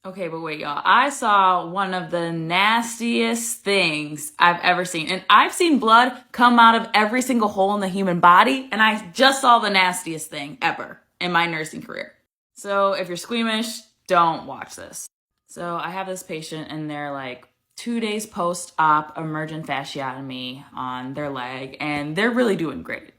Okay, but wait, y'all. I saw one of the nastiest things I've ever seen. And I've seen blood come out of every single hole in the human body, and I just saw the nastiest thing ever in my nursing career. So if you're squeamish, don't watch this. So I have this patient, and they're like 2 days post-op emergent fasciotomy on their leg, and they're really doing great.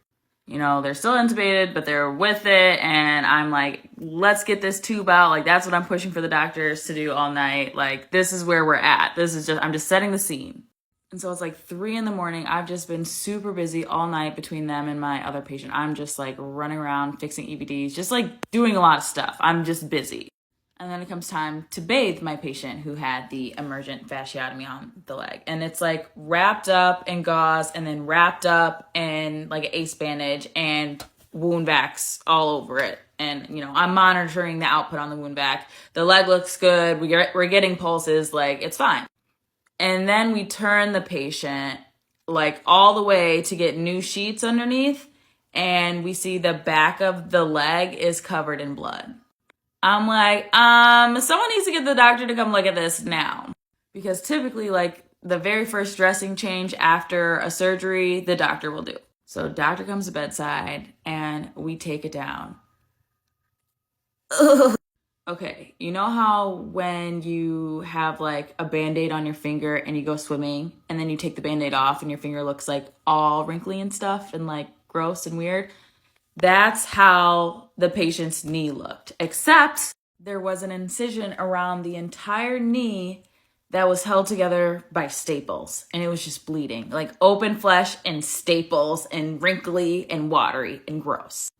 You know, they're still intubated, but they're with it. And I'm like, let's get this tube out. Like, that's what I'm pushing for the doctors to do all night. Like, this is where we're at. I'm just setting the scene. And so it's like 3 a.m. I've just been super busy all night between them and my other patient. I'm just like running around fixing EVDs, just like doing a lot of stuff. I'm just busy. And then it comes time to bathe my patient who had the emergent fasciotomy on the leg. And it's like wrapped up in gauze and then wrapped up in like an ace bandage and wound vacs all over it. And, you know, I'm monitoring the output on the wound vac. The leg looks good. We're getting pulses. Like, it's fine. And then we turn the patient like all the way to get new sheets underneath. And we see the back of the leg is covered in blood. I'm like, someone needs to get the doctor to come look at this now. Because typically, like, the very first dressing change after a surgery, the doctor will do. So doctor comes to bedside, and we take it down. Ugh. Okay, you know how when you have, like, a Band-Aid on your finger and you go swimming, and then you take the Band-Aid off and your finger looks, like, all wrinkly and stuff and, like, gross and weird? That's how the patient's knee looked, except there was an incision around the entire knee that was held together by staples, and it was just bleeding, like open flesh and staples and wrinkly and watery and gross.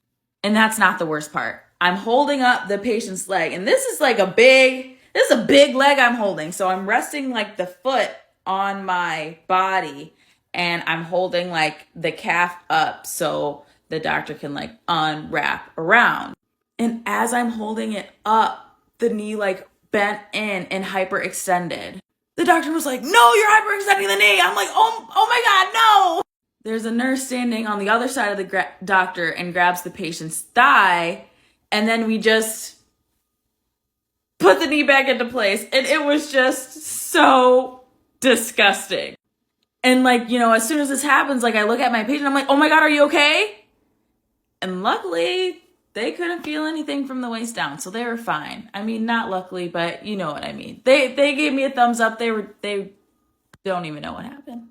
And that's not the worst part. I'm holding up the patient's leg, and this is a big leg I'm holding. So I'm resting like the foot on my body, and I'm holding like the calf up so the doctor can like unwrap around. And as I'm holding it up, the knee like bent in and hyperextended. The doctor was like, "No, you're hyperextending the knee." I'm like, oh my God, no. There's a nurse standing on the other side of the doctor and grabs the patient's thigh. And then we just put the knee back into place. And it was just so disgusting. And like, you know, as soon as this happens, like I look at my patient, I'm like, "Oh my God, are you okay?" And luckily, they couldn't feel anything from the waist down, so they were fine. I mean, not luckily, but you know what I mean. They gave me a thumbs up. They don't even know what happened.